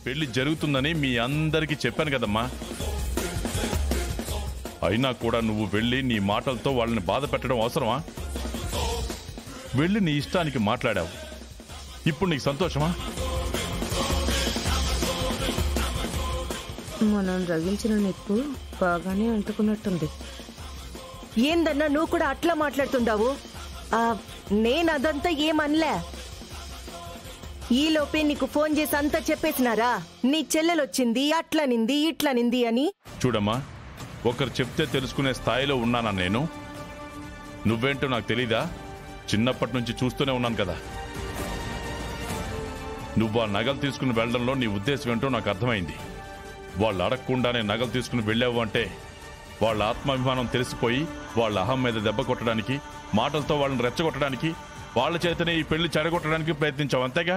పెళ్లి జరుగుతుందని మీ అందరికీ చెప్పాను కదమ్మా. అయినా కూడా నువ్వు వెళ్ళి నీ మాటలతో వాళ్ళని బాధ పెట్టడం అవసరమా? వెళ్ళి నీ ఇష్టానికి మాట్లాడావు. ఇప్పుడు నీకు సంతోషమా? మనం రగిల్చిన నిప్పు బాగానే అంటుకున్నట్టుంది. ఏందన్నా నువ్వు కూడా అట్లా మాట్లాడుతుండావు? నేను అదంతా ఏమనలే. ఈలోపే నీకు ఫోన్ చేసి అంతా చెప్పేసినారా? నీ చెల్లెలొచ్చింది, అట్లనింది ఇట్లనింది అని. చూడమ్మా, ఒకరు చెప్తే తెలుసుకునే స్థాయిలో ఉన్నానా నేను? నువ్వేంటో నాకు తెలీదా? చిన్నప్పటి నుంచి చూస్తూనే ఉన్నాను కదా. నువ్వు ఆ నగలు తీసుకుని వెళ్లడంలో నీ ఉద్దేశం ఏంటో నాకు అర్థమైంది. వాళ్ళు అడగకుండానే నగలు తీసుకుని వెళ్ళావు అంటే వాళ్ళ ఆత్మాభిమానం తెలిసిపోయి వాళ్ళ అహం మీద దెబ్బ కొట్టడానికి, మాటలతో వాళ్ళని రెచ్చగొట్టడానికి, వాళ్ళ చేతనే ఈ పెళ్లి చెడగొట్టడానికి ప్రయత్నించావు, అంతేగా?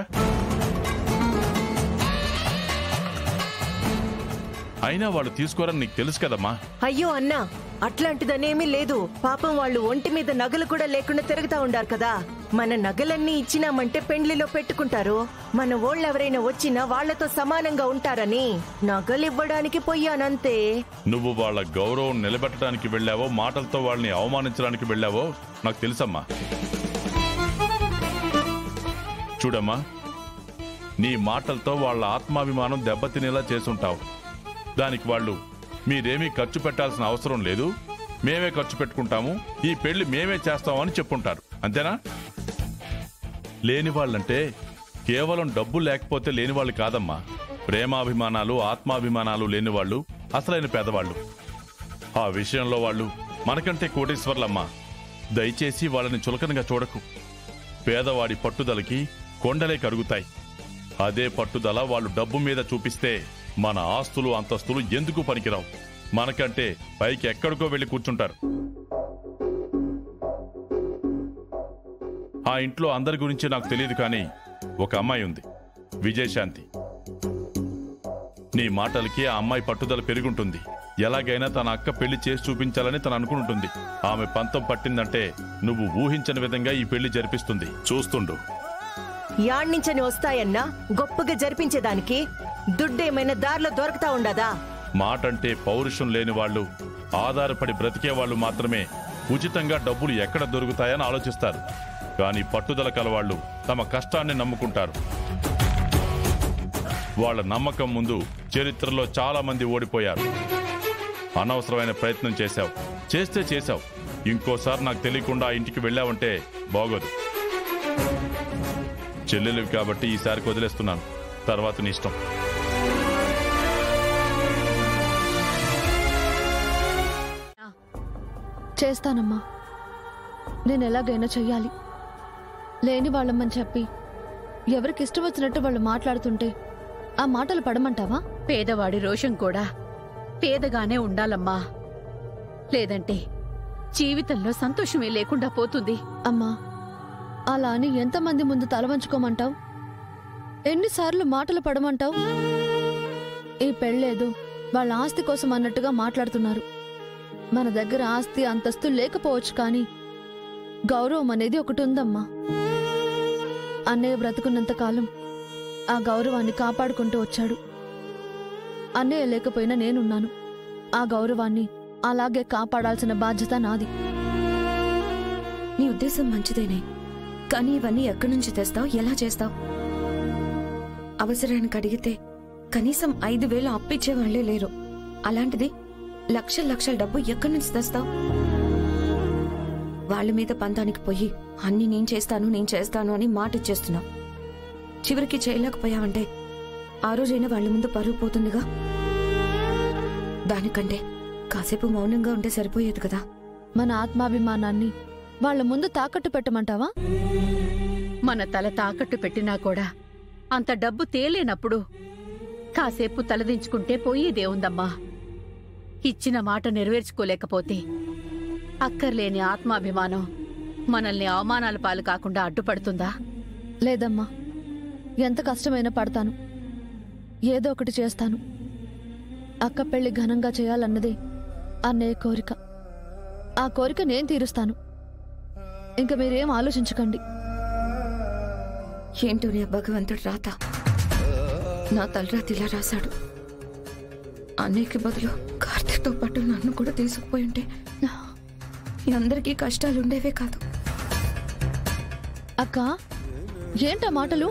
అయినా వాళ్ళు తీసుకోరని నీకు తెలుసు కదమ్మా. అయ్యో అన్నా, అట్లాంటిదనేమీ లేదు. పాపం వాళ్ళు ఒంటి మీద నగలు కూడా లేకుండా తిరుగుతా ఉండారు కదా. మన నగలన్నీ ఇచ్చినామంటే పెండ్లిలో పెట్టుకుంటారు. మన వాళ్ళెవరైనా వచ్చినా వాళ్లతో సమానంగా ఉంటారని నగలివ్వడానికి పోయానంతే. నువ్వు వాళ్ళ గౌరవం నిలబెట్టడానికి వెళ్ళావో, మాటలతో వాళ్ళని అవమానించడానికి వెళ్ళావో నాకు తెలుసమ్మా. చూడమ్మా, నీ మాటలతో వాళ్ళ ఆత్మాభిమానం దెబ్బతినేలా చేసుంటావు. దానికి వాళ్ళు మీరేమీ ఖర్చు పెట్టాల్సిన అవసరం లేదు, మేమే ఖర్చు పెట్టుకుంటాము, ఈ పెళ్లి మేమే చేస్తామని చెప్పుంటారు, అంతేనా? లేని వాళ్ళంటే కేవలం డబ్బు లేకపోతే లేని వాళ్ళు కాదమ్మా. ప్రేమాభిమానాలు, ఆత్మాభిమానాలు లేని వాళ్ళు అసలైన పేదవాళ్ళు. ఆ విషయంలో వాళ్ళు మనకంటే కోటీశ్వర్లమ్మా. దయచేసి వాళ్ళని చులకనగా చూడకు. పేదవాడి పట్టుదలకి కొండలే కరుగుతాయి. అదే పట్టుదల వాళ్ళు డబ్బు మీద చూపిస్తే మన ఆస్తులు, అంతస్తులు ఎందుకు పనికిరావు. మనకంటే పైకి ఎక్కడికో వెళ్లి కూర్చుంటారు. ఆ ఇంట్లో అందరి గురించి నాకు తెలియదు, కానీ ఒక అమ్మాయి ఉంది, విజయశాంతి. నీ మాటలకి ఆ అమ్మాయి పట్టుదల పెరుగుంటుంది. ఎలాగైనా తన అక్క పెళ్లి చేసి చూపించాలని తను అనుకుంటుంది. ఆమె పంతం పట్టిందంటే నువ్వు ఊహించని విధంగా ఈ పెళ్లి జరిపిస్తుంది. చూస్తుండు. యాడ్నించని వస్తాయన్నా గొప్పగా జరిపించేదానికి దుడ్డేమైనా దారిలో దొరుకుతా ఉండదా? మాటంటే పౌరుషం లేని వాళ్ళు, ఆధారపడి బ్రతికే వాళ్ళు మాత్రమే ఉచితంగా డబ్బులు ఎక్కడ దొరుకుతాయని ఆలోచిస్తారు. కానీ పట్టుదల కలవాళ్లు తమ కష్టాన్ని నమ్ముకుంటారు. వాళ్ళ నమ్మకం ముందు చరిత్రలో చాలా మంది ఓడిపోయారు. అనవసరమైన ప్రయత్నం చేశావు, చేస్తే చేశావు. ఇంకోసారి నాకు తెలియకుండా ఇంటికి వెళ్ళావంటే బాగోదు. చెల్లెలివి కాబట్టి ఈసారికి వదిలేస్తున్నాను, తర్వాత నీ ఇష్టం. చేస్తానమ్మా, నేను ఎలాగైనా చెయ్యాలి. లేని వాళ్ళమని చెప్పి ఎవరికి ఇష్టం వచ్చినట్టు వాళ్ళు మాట్లాడుతుంటే ఆ మాటలు పడమంటావా? పేదవాడి రోషం కూడా పేదగానే ఉండాలమ్మా, లేదంటే జీవితంలో సంతోషమే లేకుండా పోతుంది. అమ్మా, అలా అని ఎంతమంది ముందు తల వంచుకోమంటావు? ఎన్నిసార్లు మాటలు పడమంటావు? ఈ పెళ్ళేదో వాళ్ళ ఆస్తి కోసం అన్నట్టుగా మాట్లాడుతున్నారు. మన దగ్గర ఆస్తి, అంతస్తు లేకపోవచ్చు, కానీ గౌరవం అనేది ఒకటి ఉందమ్మా. అన్నయ్య బ్రతుకున్నంతకాలం ఆ గౌరవాన్ని కాపాడుకుంటూ వచ్చాడు. అన్నయ్య లేకపోయినా నేనున్నాను. ఆ గౌరవాన్ని అలాగే కాపాడాల్సిన బాధ్యత నాది. నీ ఉద్దేశం మంచిదేనే, కానీ ఇవన్నీ ఎక్కడి నుంచి తెస్తావు, ఎలా చేస్తావు? అవసరానికి అడిగితే కనీసం 5,000 అప్పిచ్చేవాళ్లే లేరు. అలాంటిది లక్షల లక్షల డబ్బు ఎక్కడి నుంచి తెస్తావు? వాళ్ళ మీద పంతానికి పోయి అన్ని నేను చేస్తాను అని మాట ఇచ్చేస్తున్నావు. చివరికి చేయలేకపోయావంటే ఆ రోజైనా వాళ్ళ ముందు పరుగు పోతుందిగా. దానికంటే కాసేపు మౌనంగా ఉంటే సరిపోయేది కదా. మన ఆత్మాభిమానాన్ని వాళ్ళ ముందు తాకట్టు పెట్టమంటావా? మన తల తాకట్టు పెట్టినా కూడా అంత డబ్బు తేలేనప్పుడు కాసేపు తలదించుకుంటే పోయేదేవుందమ్మా. ఇచ్చిన మాట నెరవేర్చుకోలేకపోతే అక్కర్లేని ఆత్మాభిమానం మనల్ని అవమానాల పాలు కాకుండా అడ్డుపడుతుందా? లేదమ్మా, ఎంత కష్టమైనా పడతాను, ఏదో ఒకటి చేస్తాను. అక్క పెళ్లి ఘనంగా చేయాలన్నదే అన్నయ్య కోరిక. ఆ కోరిక నేను తీరుస్తాను. ఇంక మీరేం ఆలోచించకండి. ఏంటోనే భగవంతుడు రాత. నా తలరాతి ఇలా రాశాడు. అన్నయ్యకి బదులు కార్తీక్తో పాటు నన్ను కూడా తీసుకుపోయి ఉంటే అందరికీ కష్టాలు ఉండేవే కాదు. అక్క, ఏంటా మాటలు?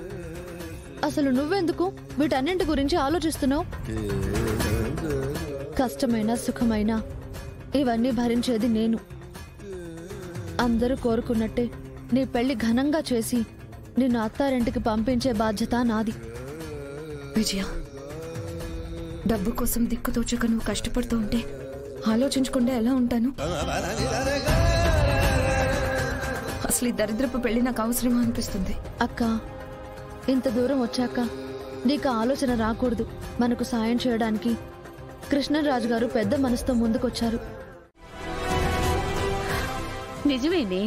అసలు నువ్వెందుకు వీటన్నింటి గురించి ఆలోచిస్తున్నావు? కష్టమైనా సుఖమైనా ఇవన్నీ భరించేది నేను. అందరూ కోరుకున్నట్టే నీ పెళ్లి ఘనంగా చేసి నిన్ను అత్తారింటికి పంపించే బాధ్యత నాది. విజయ, డబ్బు కోసం దిక్కుతోచక నువ్వు కష్టపడుతూ ఉంటే ఆలోచించకుండా ఎలా ఉంటాను? అసలు ఈ దరిద్రపు పెళ్లి నాకు అవసరమా అనిపిస్తుంది. అక్క, ఇంత దూరం వచ్చాక నీకు ఆలోచన రాకూడదు. మనకు సాయం చేయడానికి కృష్ణరాజు గారు పెద్ద మనసుతో ముందుకొచ్చారు. నిజమేనే,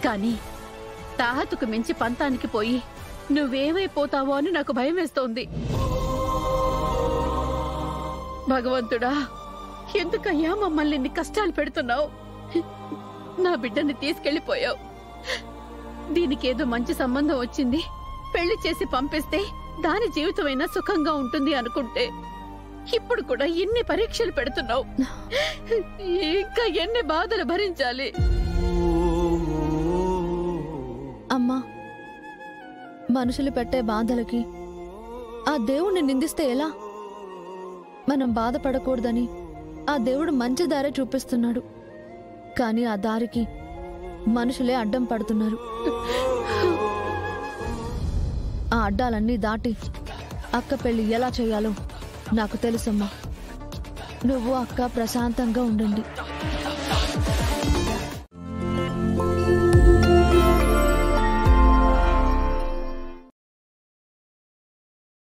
కానీ తాహతుకు మించి పంతానికి పోయి నువ్వేమైపోతావో అని నాకు భయం వేస్తోంది. భగవంతుడా, ఎందుకయ్యా మమ్మల్ని ఇన్ని కష్టాలు పెడుతున్నావు? నా బిడ్డని తీసుకెళ్లిపోయావు. దీనికేదో మంచి సంబంధం వచ్చింది, పెళ్లి చేసి పంపిస్తే దాని జీవితమైనా సుఖంగా ఉంటుంది అనుకుంటే ఇప్పుడు కూడా ఎన్ని పరీక్షలు పెడుతున్నావు. ఇంకా ఎన్ని బాధలు భరించాలి? అమ్మా, మనుషులు పెట్టే బాధలకి ఆ దేవుణ్ణి నిందిస్తే ఎలా? మనం బాధపడకూడదని ఆ దేవుడు మంచి దారే చూపిస్తున్నాడు. కానీ ఆ దారికి మనుషులే అడ్డం పడుతున్నారు. ఆ అడ్డాలన్నీ దాటి అక్క పెళ్లి ఎలా చేయాలో నాకు తెలుసమ్మా. నువ్వు అక్క ప్రశాంతంగా ఉండండి.